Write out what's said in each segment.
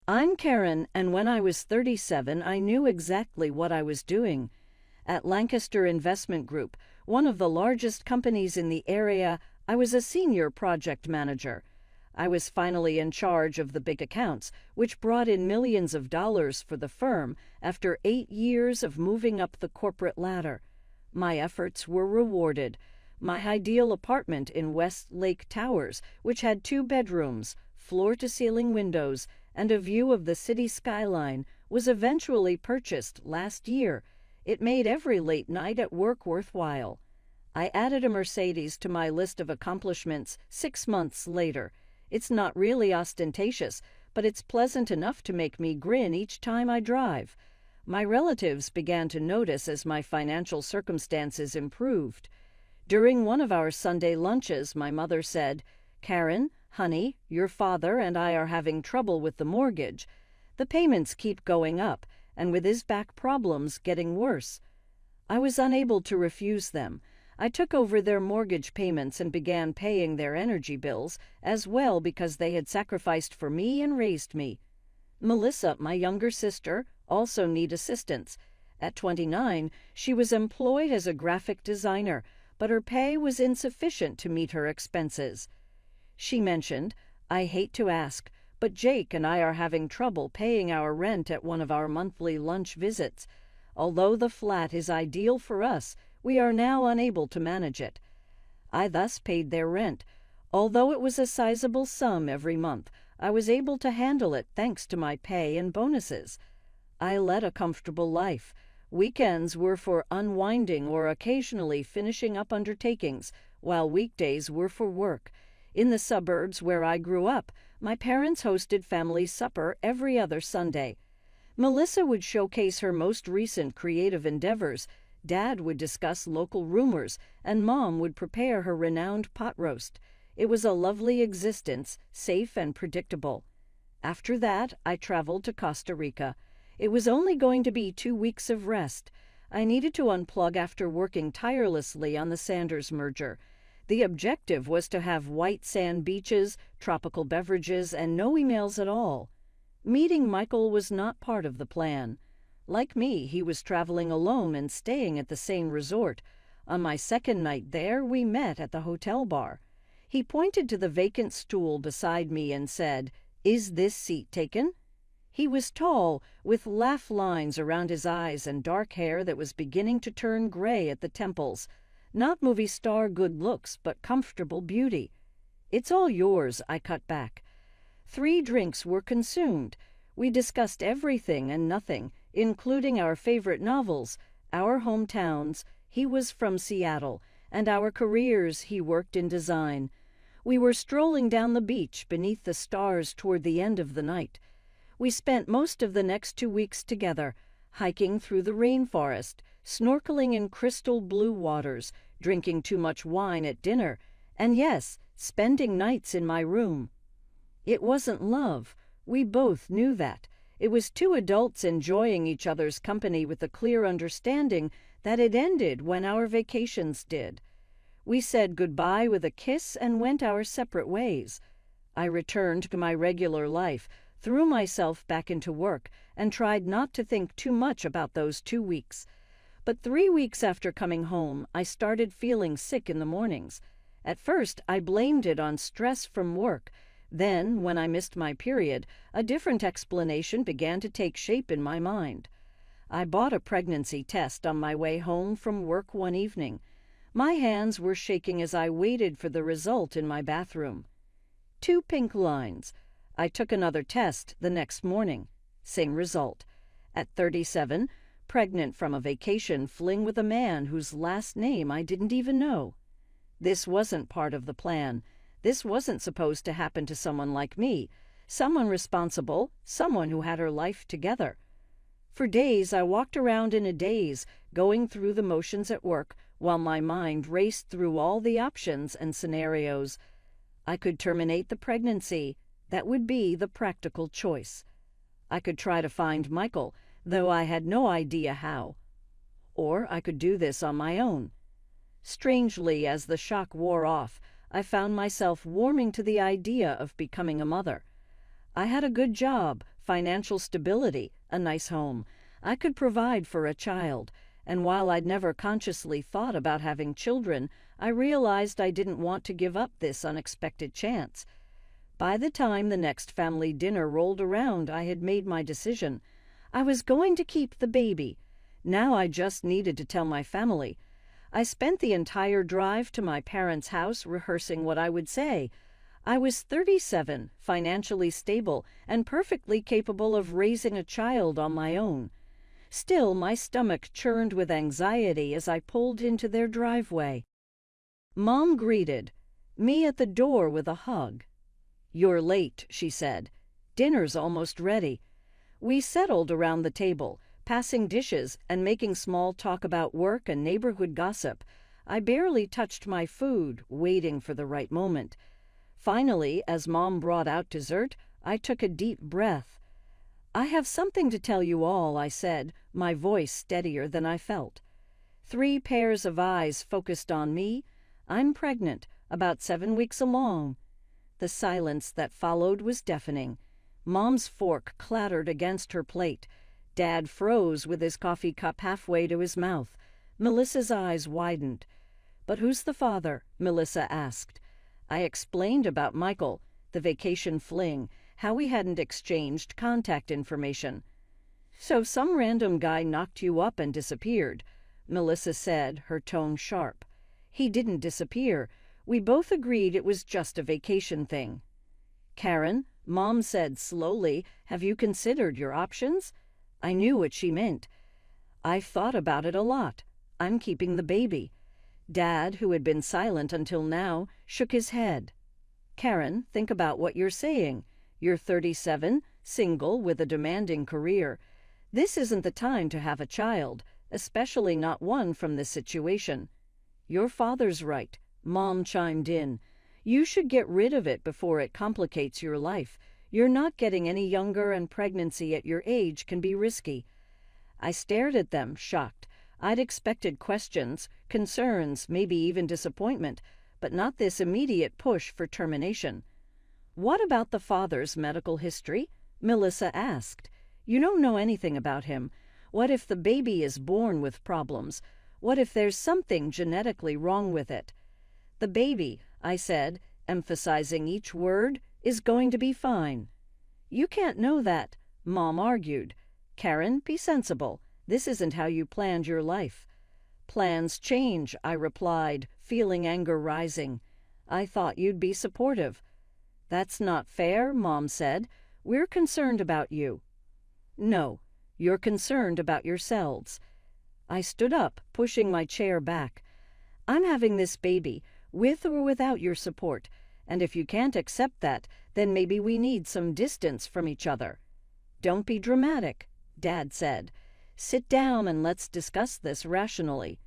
I'm Karen, and when I was 37, I knew exactly what I was doing. At Lancaster Investment Group, one of the largest companies in the area, I was a senior project manager. I was finally in charge of the big accounts, which brought in millions of dollars for the firm after 8 years of moving up the corporate ladder. My efforts were rewarded. My ideal apartment in West Lake Towers, which had 2 bedrooms, floor-to-ceiling windows, and a view of the city skyline, was eventually purchased last year. It made every late night at work worthwhile. I added a Mercedes to my list of accomplishments 6 months later. It's not really ostentatious, but it's pleasant enough to make me grin each time I drive. My relatives began to notice as my financial circumstances improved. During one of our Sunday lunches, my mother said, "Karen, honey, your father and I are having trouble with the mortgage. The payments keep going up, and with his back problems getting worse." I was unable to refuse them. I took over their mortgage payments and began paying their energy bills as well because they had sacrificed for me and raised me. Melissa, my younger sister, also needed assistance. At 29, she was employed as a graphic designer, but her pay was insufficient to meet her expenses. She mentioned, "I hate to ask, but Jake and I are having trouble paying our rent at one of our monthly lunch visits. Although the flat is ideal for us, we are now unable to manage it." I thus paid their rent. Although it was a sizable sum every month, I was able to handle it thanks to my pay and bonuses. I led a comfortable life. Weekends were for unwinding or occasionally finishing up undertakings, while weekdays were for work. In the suburbs where I grew up, my parents hosted family supper every other Sunday. Melissa would showcase her most recent creative endeavors, Dad would discuss local rumors, and Mom would prepare her renowned pot roast. It was a lovely existence, safe and predictable. After that, I traveled to Costa Rica. It was only going to be 2 weeks of rest. I needed to unplug after working tirelessly on the Sanders merger. The objective was to have white sand beaches, tropical beverages, and no emails at all. Meeting Michael was not part of the plan. Like me, he was traveling alone and staying at the same resort. On my second night there, we met at the hotel bar. He pointed to the vacant stool beside me and said, "Is this seat taken?" He was tall, with laugh lines around his eyes and dark hair that was beginning to turn gray at the temples. Not movie star good looks, but comfortable beauty. "It's all yours," I cut back. 3 drinks were consumed. We discussed everything and nothing, including our favorite novels, our hometowns — he was from Seattle — and our careers — he worked in design. We were strolling down the beach beneath the stars toward the end of the night. We spent most of the next 2 weeks together, hiking through the rainforest, snorkeling in crystal blue waters, drinking too much wine at dinner, and yes, spending nights in my room. It wasn't love. We both knew that. It was 2 adults enjoying each other's company with the clear understanding that it ended when our vacations did. We said goodbye with a kiss and went our separate ways. I returned to my regular life, threw myself back into work, and tried not to think too much about those 2 weeks. But 3 weeks after coming home, I started feeling sick in the mornings. At first, I blamed it on stress from work. Then, when I missed my period, a different explanation began to take shape in my mind. I bought a pregnancy test on my way home from work one evening. My hands were shaking as I waited for the result in my bathroom. 2 pink lines. I took another test the next morning. Same result. At 37, pregnant from a vacation fling with a man whose last name I didn't even know. This wasn't part of the plan. This wasn't supposed to happen to someone like me, someone responsible, someone who had her life together. For days I walked around in a daze, going through the motions at work, while my mind raced through all the options and scenarios. I could terminate the pregnancy. That would be the practical choice. I could try to find Michael, though I had no idea how. Or I could do this on my own. Strangely, as the shock wore off, I found myself warming to the idea of becoming a mother. I had a good job, financial stability, a nice home. I could provide for a child, and while I'd never consciously thought about having children, I realized I didn't want to give up this unexpected chance. By the time the next family dinner rolled around, I had made my decision. I was going to keep the baby. Now I just needed to tell my family. I spent the entire drive to my parents' house rehearsing what I would say. I was 37, financially stable, and perfectly capable of raising a child on my own. Still, my stomach churned with anxiety as I pulled into their driveway. Mom greeted me at the door with a hug. "You're late," she said. "Dinner's almost ready." We settled around the table, passing dishes and making small talk about work and neighborhood gossip. I barely touched my food, waiting for the right moment. Finally, as Mom brought out dessert, I took a deep breath. "I have something to tell you all," I said, my voice steadier than I felt. 3 pairs of eyes focused on me. "I'm pregnant, about 7 weeks along." The silence that followed was deafening. Mom's fork clattered against her plate. Dad froze with his coffee cup halfway to his mouth. Melissa's eyes widened. "But who's the father?" Melissa asked. I explained about Michael, the vacation fling, how we hadn't exchanged contact information. "So some random guy knocked you up and disappeared," Melissa said, her tone sharp. "He didn't disappear. We both agreed it was just a vacation thing." "Karen," Mom said slowly, "have you considered your options?" I knew what she meant. "I've thought about it a lot. I'm keeping the baby." Dad, who had been silent until now, shook his head. "Karen, think about what you're saying. You're 37, single, with a demanding career. This isn't the time to have a child, especially not one from this situation." "Your father's right," Mom chimed in. "You should get rid of it before it complicates your life. You're not getting any younger, and pregnancy at your age can be risky." I stared at them, shocked. I'd expected questions, concerns, maybe even disappointment, but not this immediate push for termination. "What about the father's medical history?" Melissa asked. "You don't know anything about him. What if the baby is born with problems? What if there's something genetically wrong with it?" "The baby," I said, emphasizing each word, "is going to be fine." "You can't know that," Mom argued. "Karen, be sensible. This isn't how you planned your life." "Plans change," I replied, feeling anger rising. "I thought you'd be supportive." "That's not fair," Mom said. "We're concerned about you." "No, you're concerned about yourselves." I stood up, pushing my chair back. "I'm having this baby, with or without your support, and if you can't accept that, then maybe we need some distance from each other." "Don't be dramatic," Dad said. "Sit down and let's discuss this rationally."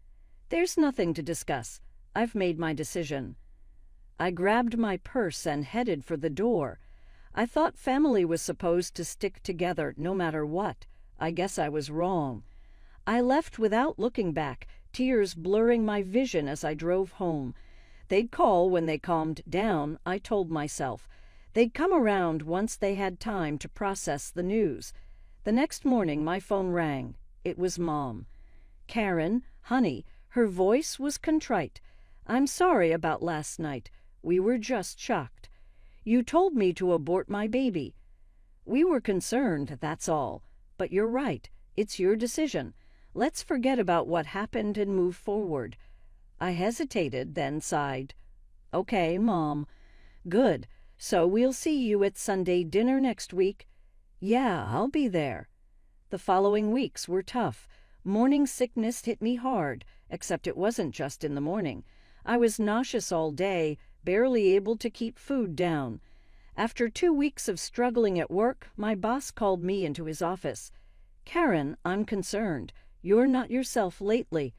"There's nothing to discuss. I've made my decision." I grabbed my purse and headed for the door. I thought family was supposed to stick together no matter what. I guess I was wrong. I left without looking back, tears blurring my vision as I drove home. They'd call when they calmed down, I told myself. They'd come around once they had time to process the news. The next morning my phone rang. It was Mom. "Karen, honey," her voice was contrite. "I'm sorry about last night. We were just shocked. You told me to abort my baby. We were concerned, that's all. But you're right. It's your decision. Let's forget about what happened and move forward." I hesitated, then sighed. "Okay, Mom." "Good. So we'll see you at Sunday dinner next week?" "Yeah, I'll be there." The following weeks were tough. Morning sickness hit me hard, except it wasn't just in the morning. I was nauseous all day, barely able to keep food down. After 2 weeks of struggling at work, my boss called me into his office. "Karen, I'm concerned. You're not yourself lately."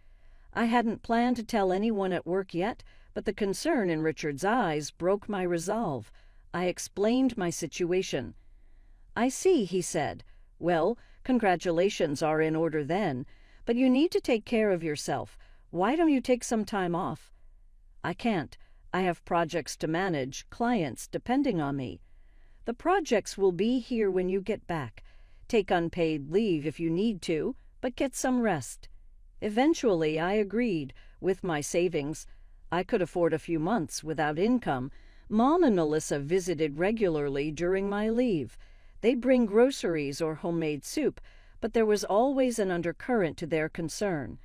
I hadn't planned to tell anyone at work yet, but the concern in Richard's eyes broke my resolve. I explained my situation. "I see," he said. "Well, congratulations are in order then, but you need to take care of yourself. Why don't you take some time off?" "I can't. I have projects to manage, clients depending on me." The projects will be here when you get back. Take unpaid leave if you need to, but get some rest." Eventually, I agreed. With my savings, I could afford a few months without income. Mom and Melissa visited regularly during my leave. They'd bring groceries or homemade soup, but there was always an undercurrent to their concern.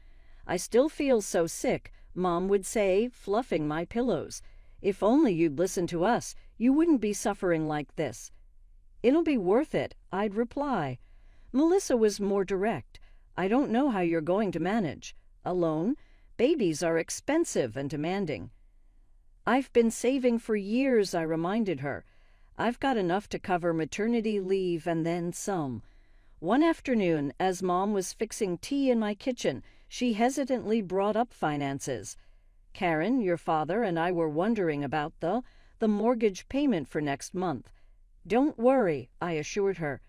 "I still feel so sick," Mom would say, fluffing my pillows. "If only you'd listen to us, you wouldn't be suffering like this." "It'll be worth it," I'd reply. Melissa was more direct. "I don't know how you're going to manage. Alone? Babies are expensive and demanding." "I've been saving for years," I reminded her. "I've got enough to cover maternity leave and then some." One afternoon, as Mom was fixing tea in my kitchen, she hesitantly brought up finances. "Karen, your father and I were wondering about the mortgage payment for next month." "Don't worry," I assured her.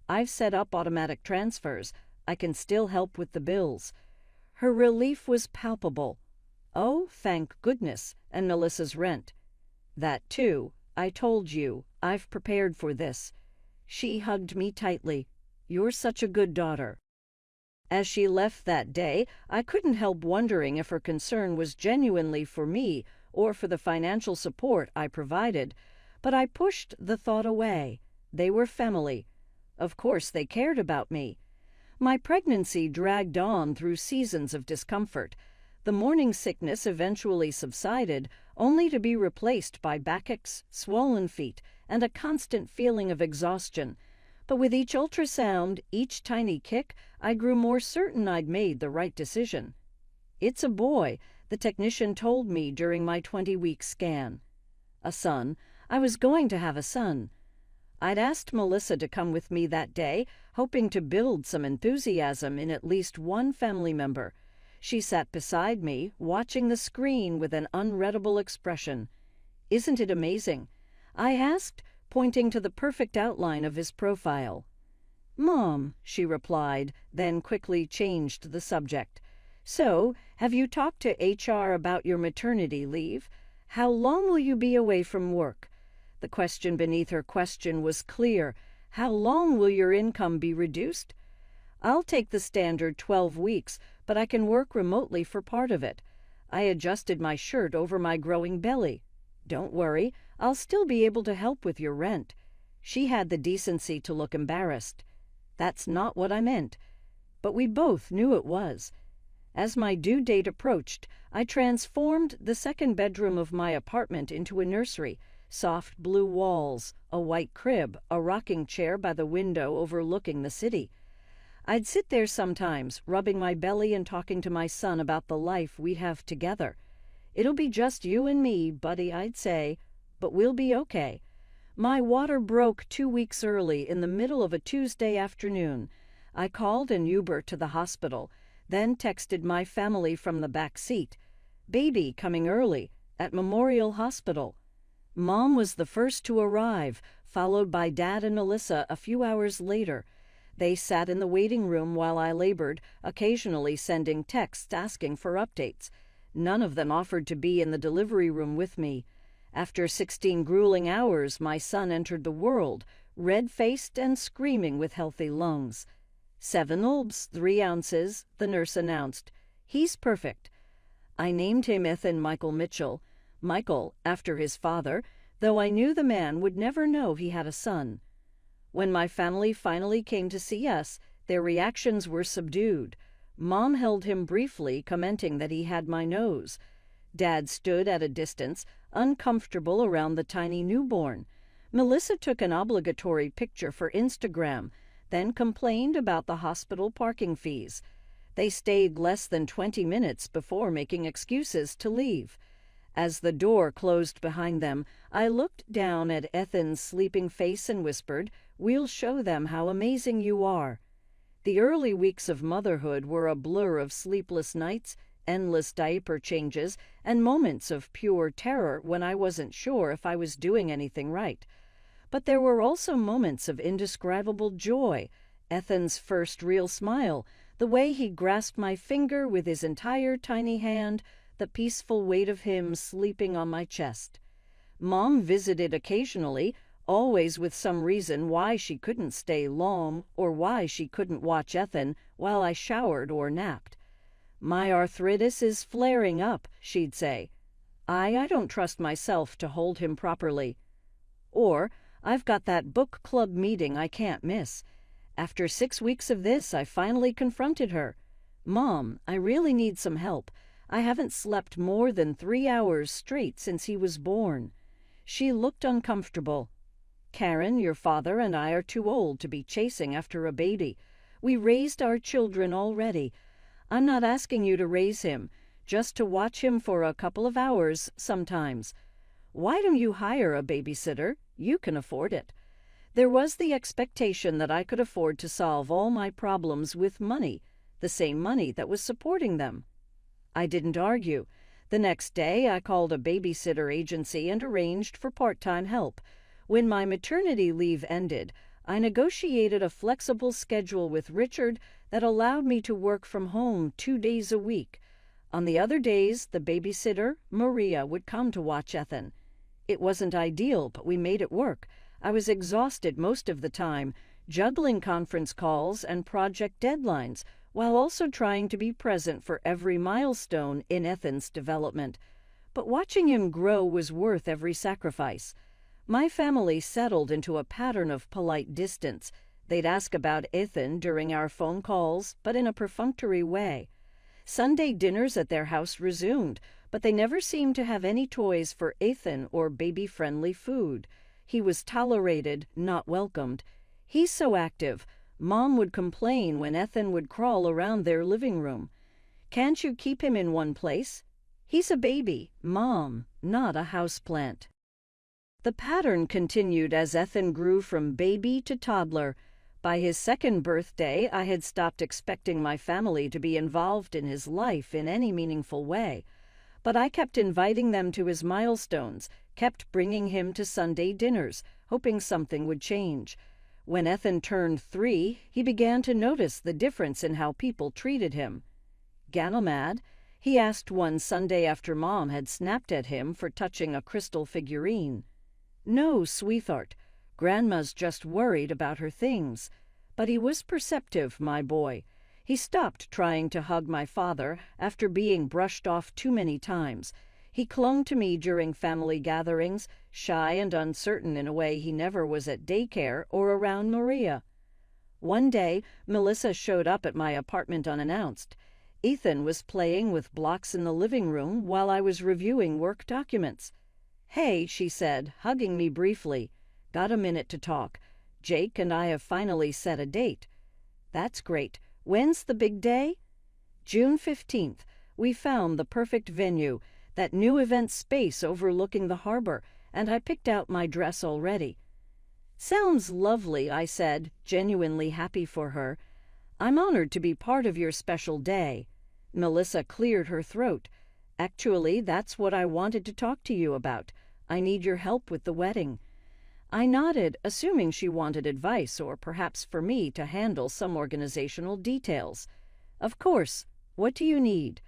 "I've set up automatic transfers. I can still help with the bills." Her relief was palpable. "Oh, thank goodness, and Melissa's rent." "That too. I told you, I've prepared for this." She hugged me tightly. "You're such a good daughter." As she left that day, I couldn't help wondering if her concern was genuinely for me or for the financial support I provided, but I pushed the thought away. They were family. Of course they cared about me. My pregnancy dragged on through seasons of discomfort. The morning sickness eventually subsided, only to be replaced by backaches, swollen feet, and a constant feeling of exhaustion. But with each ultrasound, each tiny kick, I grew more certain I'd made the right decision. "It's a boy," the technician told me during my 20-week scan. A son. I was going to have a son. I'd asked Melissa to come with me that day, hoping to build some enthusiasm in at least one family member. She sat beside me, watching the screen with an unreadable expression. "Isn't it amazing?" I asked, pointing to the perfect outline of his profile. "Mom," she replied, then quickly changed the subject. "So, have you talked to HR about your maternity leave? How long will you be away from work?" The question beneath her question was clear. "How long will your income be reduced?" "I'll take the standard 12 weeks, but I can work remotely for part of it." I adjusted my shirt over my growing belly. "Don't worry, I'll still be able to help with your rent." She had the decency to look embarrassed. "That's not what I meant." But we both knew it was. As my due date approached, I transformed the second bedroom of my apartment into a nursery. Soft blue walls, a white crib, a rocking chair by the window overlooking the city. I'd sit there sometimes, rubbing my belly and talking to my son about the life we'd have together. "It'll be just you and me, buddy," I'd say, "but we'll be okay." My water broke 2 weeks early in the middle of a Tuesday afternoon. I called an Uber to the hospital, then texted my family from the back seat. "Baby coming early, at Memorial Hospital." Mom was the first to arrive, followed by Dad and Melissa a few hours later. They sat in the waiting room while I labored, occasionally sending texts asking for updates. None of them offered to be in the delivery room with me. After 16 grueling hours, my son entered the world, red-faced and screaming with healthy lungs. 7 ulbs, 3 ounces, the nurse announced. "He's perfect." I named him Ethan Michael Mitchell. Michael, after his father, though I knew the man would never know he had a son. When my family finally came to see us, their reactions were subdued. Mom held him briefly, commenting that he had my nose. Dad stood at a distance, uncomfortable around the tiny newborn. Melissa took an obligatory picture for Instagram, then complained about the hospital parking fees. They stayed less than 20 minutes before making excuses to leave. As the door closed behind them, I looked down at Ethan's sleeping face and whispered, "We'll show them how amazing you are." The early weeks of motherhood were a blur of sleepless nights, endless diaper changes, and moments of pure terror when I wasn't sure if I was doing anything right. But there were also moments of indescribable joy. Ethan's first real smile, the way he grasped my finger with his entire tiny hand, the peaceful weight of him sleeping on my chest. Mom visited occasionally, always with some reason why she couldn't stay long or why she couldn't watch Ethan while I showered or napped. "My arthritis is flaring up," she'd say. I don't trust myself to hold him properly." Or, "I've got that book club meeting I can't miss." After 6 weeks of this, I finally confronted her. "Mom, I really need some help. I haven't slept more than 3 hours straight since he was born." She looked uncomfortable. "Karen, your father and I are too old to be chasing after a baby. We raised our children already. I'm not asking you to raise him, just to watch him for a couple of hours sometimes. Why don't you hire a babysitter? You can afford it." There was the expectation that I could afford to solve all my problems with money, the same money that was supporting them. I didn't argue. The next day, I called a babysitter agency and arranged for part-time help. When my maternity leave ended, I negotiated a flexible schedule with Richard that allowed me to work from home 2 days a week. On the other days, the babysitter, Maria, would come to watch Ethan. It wasn't ideal, but we made it work. I was exhausted most of the time, juggling conference calls and project deadlines, while also trying to be present for every milestone in Ethan's development. But watching him grow was worth every sacrifice. My family settled into a pattern of polite distance. They'd ask about Ethan during our phone calls, but in a perfunctory way. Sunday dinners at their house resumed, but they never seemed to have any toys for Ethan or baby-friendly food. He was tolerated, not welcomed. "He's so active," Mom would complain when Ethan would crawl around their living room. "Can't you keep him in one place? He's a baby, Mom, not a houseplant." The pattern continued as Ethan grew from baby to toddler. By his 2nd birthday, I had stopped expecting my family to be involved in his life in any meaningful way. But I kept inviting them to his milestones, kept bringing him to Sunday dinners, hoping something would change. When Ethan turned 3, he began to notice the difference in how people treated him. "Ganamad?" he asked one Sunday after Mom had snapped at him for touching a crystal figurine. "No, sweetheart. Grandma's just worried about her things." But he was perceptive, my boy. He stopped trying to hug my father after being brushed off too many times. He clung to me during family gatherings, shy and uncertain in a way he never was at daycare or around Maria. One day, Melissa showed up at my apartment unannounced. Ethan was playing with blocks in the living room while I was reviewing work documents. "Hey," she said, hugging me briefly. "Got a minute to talk. Jake and I have finally set a date." "That's great. When's the big day?" "June 15th. We found the perfect venue, that new event space overlooking the harbor, and I picked out my dress already." "Sounds lovely," I said, genuinely happy for her. "I'm honored to be part of your special day." Melissa cleared her throat. "Actually, that's what I wanted to talk to you about. I need your help with the wedding." I nodded, assuming she wanted advice or perhaps for me to handle some organizational details. "Of course. What do you need?"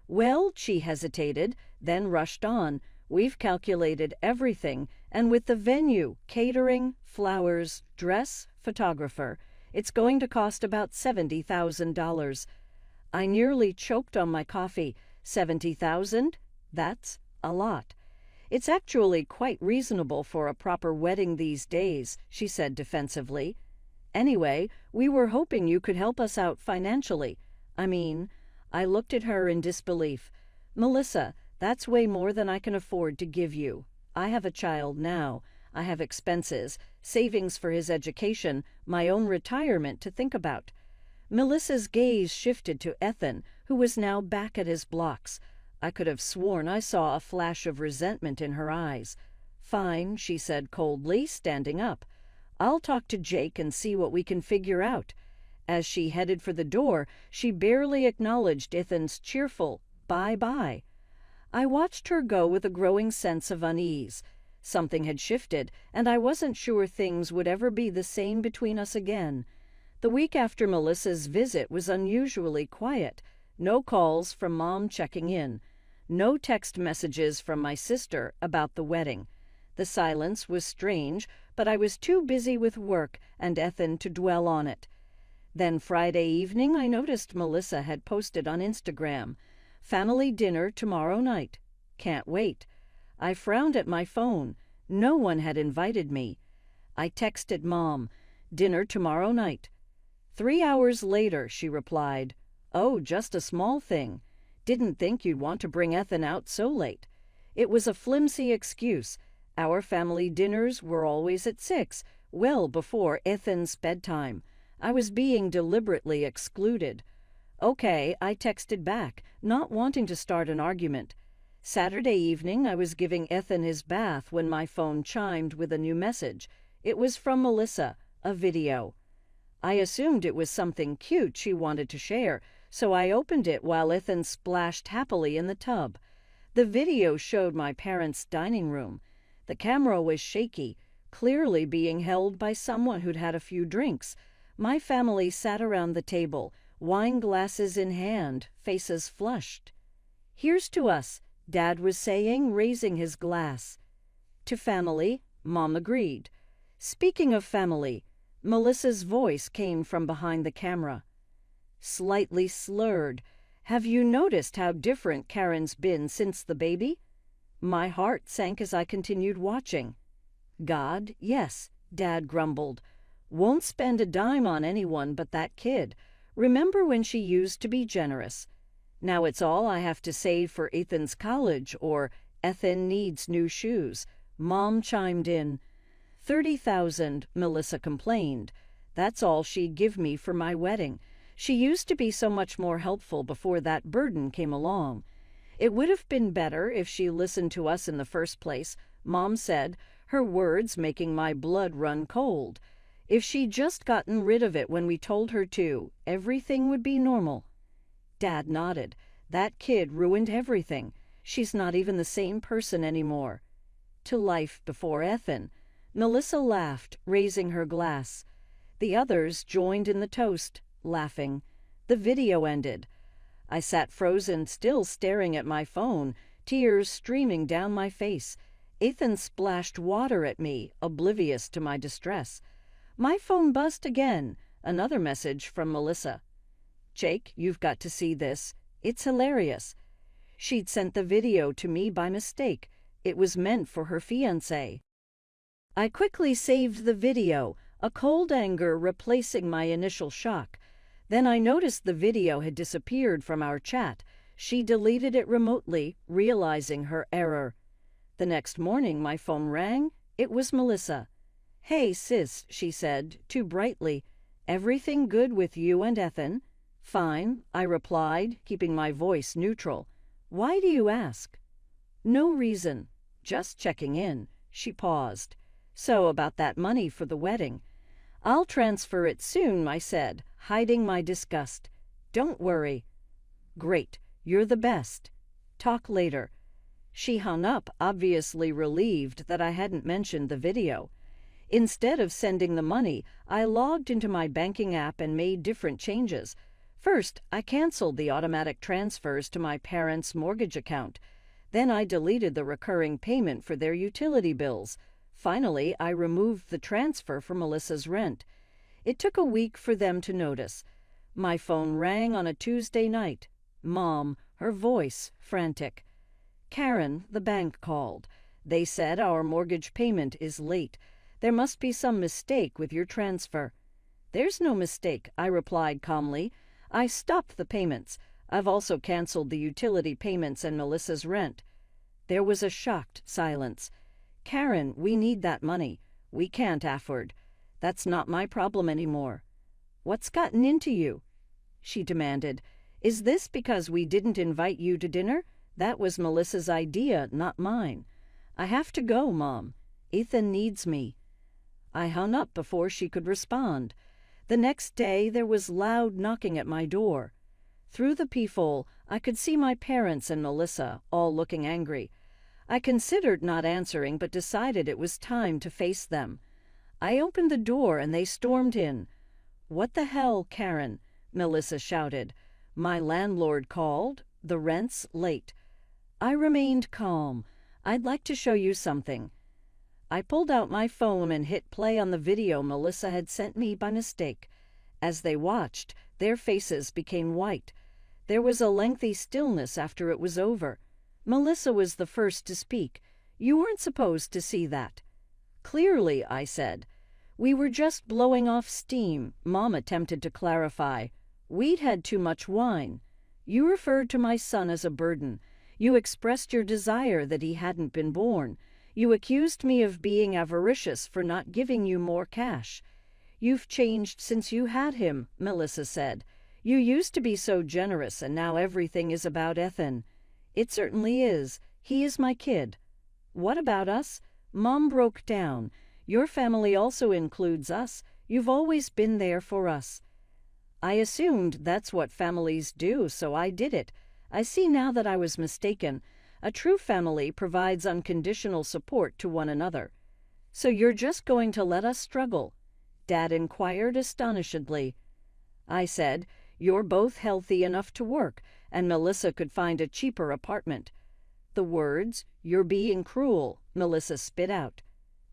"Well," she hesitated, then rushed on. "We've calculated everything, and with the venue, catering, flowers, dress, photographer, it's going to cost about $70,000. I nearly choked on my coffee. $70,000? That's a lot. "It's actually quite reasonable for a proper wedding these days," she said defensively. "Anyway, we were hoping you could help us out financially. I looked at her in disbelief. "Melissa, that's way more than I can afford to give you. I have a child now. I have expenses, savings for his education, my own retirement to think about." Melissa's gaze shifted to Ethan, who was now back at his blocks. I could have sworn I saw a flash of resentment in her eyes. "Fine," she said coldly, standing up. "I'll talk to Jake and see what we can figure out." As she headed for the door, she barely acknowledged Ethan's cheerful bye-bye. I watched her go with a growing sense of unease. Something had shifted, and I wasn't sure things would ever be the same between us again. The week after Melissa's visit was unusually quiet. No calls from Mom checking in. No text messages from my sister about the wedding. The silence was strange, but I was too busy with work and Ethan to dwell on it. Then Friday evening I noticed Melissa had posted on Instagram, "Family dinner tomorrow night. Can't wait." I frowned at my phone. No one had invited me. I texted Mom, "Dinner tomorrow night." 3 hours later, she replied, "Oh, just a small thing. Didn't think you'd want to bring Ethan out so late." It was a flimsy excuse. Our family dinners were always at 6, well before Ethan's bedtime. I was being deliberately excluded. "Okay," I texted back, not wanting to start an argument. Saturday evening, I was giving Ethan his bath when my phone chimed with a new message. It was from Melissa, a video. I assumed it was something cute she wanted to share, so I opened it while Ethan splashed happily in the tub. The video showed my parents' dining room. The camera was shaky, clearly being held by someone who'd had a few drinks. My family sat around the table, wine glasses in hand, faces flushed. "Here's to us," Dad was saying, raising his glass. "To family," Mom agreed. Speaking of family, Melissa's voice came from behind the camera. Slightly slurred. "Have you noticed how different Karen's been since the baby?" My heart sank as I continued watching. "God, yes," Dad grumbled. "Won't spend a dime on anyone but that kid. Remember when she used to be generous? Now it's all I have to save for Ethan's college, or Ethan needs new shoes." Mom chimed in. 30,000, Melissa complained. "That's all she'd give me for my wedding. She used to be so much more helpful before that burden came along. It would have been better if she listened to us in the first place," Mom said, her words making my blood run cold. "If she'd just gotten rid of it when we told her to, everything would be normal." Dad nodded. "That kid ruined everything. She's not even the same person anymore." "To life before Ethan." Melissa laughed, raising her glass. The others joined in the toast, laughing. The video ended. I sat frozen still, staring at my phone, tears streaming down my face. Ethan splashed water at me, oblivious to my distress. My phone buzzed again, another message from Melissa. "Jake, you've got to see this. It's hilarious." She'd sent the video to me by mistake. It was meant for her fiancé. I quickly saved the video, a cold anger replacing my initial shock. Then I noticed the video had disappeared from our chat. She deleted it remotely, realizing her error. The next morning my phone rang. It was Melissa. "Hey, sis," she said, too brightly. "Everything good with you and Ethan?" "Fine," I replied, keeping my voice neutral. "Why do you ask?" "No reason. Just checking in." She paused. "So about that money for the wedding?" "I'll transfer it soon," I said, hiding my disgust. "Don't worry." "Great. You're the best. Talk later." She hung up, obviously relieved that I hadn't mentioned the video. Instead of sending the money, I logged into my banking app and made different changes. First, I canceled the automatic transfers to my parents' mortgage account. Then I deleted the recurring payment for their utility bills. Finally, I removed the transfer for Melissa's rent. It took a week for them to notice. My phone rang on a Tuesday night. Mom, her voice frantic. "Karen, the bank called. They said our mortgage payment is late. There must be some mistake with your transfer." "There's no mistake," I replied calmly. "I stopped the payments. I've also canceled the utility payments and Melissa's rent." There was a shocked silence. "Karen, we need that money. We can't afford. That's not my problem anymore." "What's gotten into you?" she demanded. "Is this because we didn't invite you to dinner? That was Melissa's idea, not mine." "I have to go, Mom. Ethan needs me." I hung up before she could respond. The next day there was loud knocking at my door. Through the peephole, I could see my parents and Melissa, all looking angry. I considered not answering, but decided it was time to face them. I opened the door and they stormed in. "What the hell, Karen?" Melissa shouted. "My landlord called. The rent's late." I remained calm. "I'd like to show you something." I pulled out my phone and hit play on the video Melissa had sent me by mistake. As they watched, their faces became white. There was a lengthy stillness after it was over. Melissa was the first to speak. "You weren't supposed to see that." "Clearly," I said. "We were just blowing off steam," Mom attempted to clarify. "We'd had too much wine. You referred to my son as a burden. You expressed your desire that he hadn't been born. You accused me of being avaricious for not giving you more cash." "You've changed since you had him," Melissa said. "You used to be so generous, and now everything is about Ethan." "It certainly is. He is my kid." "What about us?" Mom broke down. "Your family also includes us. You've always been there for us." I assumed that's what families do, so I did it. I see now that I was mistaken. A true family provides unconditional support to one another. "So you're just going to let us struggle?" Dad inquired astonishedly. I said, "You're both healthy enough to work, and Melissa could find a cheaper apartment." The words, "You're being cruel," Melissa spit out.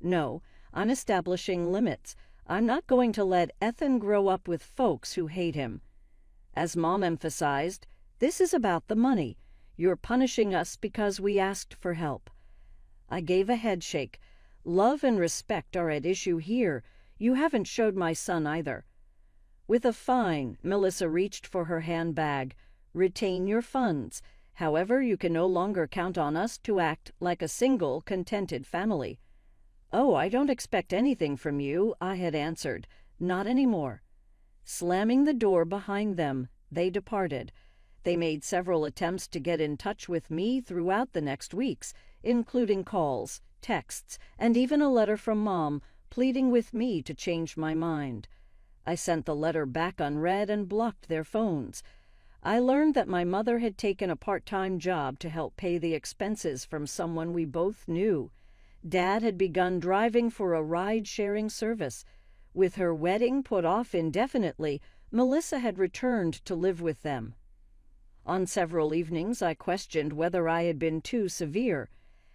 "No, I'm establishing limits. I'm not going to let Ethan grow up with folks who hate him." As Mom emphasized, "This is about the money. You're punishing us because we asked for help." I gave a headshake. "Love and respect are at issue here. You haven't showed my son either." With a fine, Melissa reached for her handbag. "Retain your funds. However, you can no longer count on us to act like a single, contented family." "Oh, I don't expect anything from you," I had answered. "Not anymore." Slamming the door behind them, they departed. They made several attempts to get in touch with me throughout the next weeks, including calls, texts, and even a letter from Mom pleading with me to change my mind. I sent the letter back unread and blocked their phones. I learned that my mother had taken a part-time job to help pay the expenses from someone we both knew. Dad had begun driving for a ride-sharing service. With her wedding put off indefinitely, Melissa had returned to live with them. On several evenings, I questioned whether I had been too severe.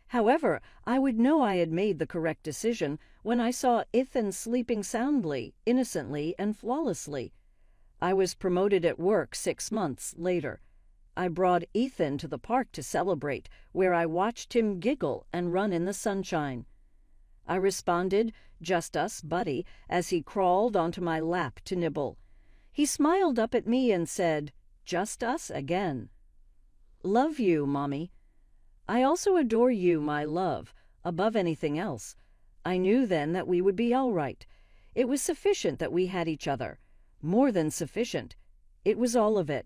However, I would know I had made the correct decision when I saw Ethan sleeping soundly, innocently, and flawlessly. I was promoted at work 6 months later. I brought Ethan to the park to celebrate, where I watched him giggle and run in the sunshine. I responded, "Just us, buddy," as he crawled onto my lap to nibble. He smiled up at me and said, "Just us again." "Love you, Mommy." "I also adore you, my love, above anything else." I knew then that we would be all right. It was sufficient that we had each other. More than sufficient. It was all of it.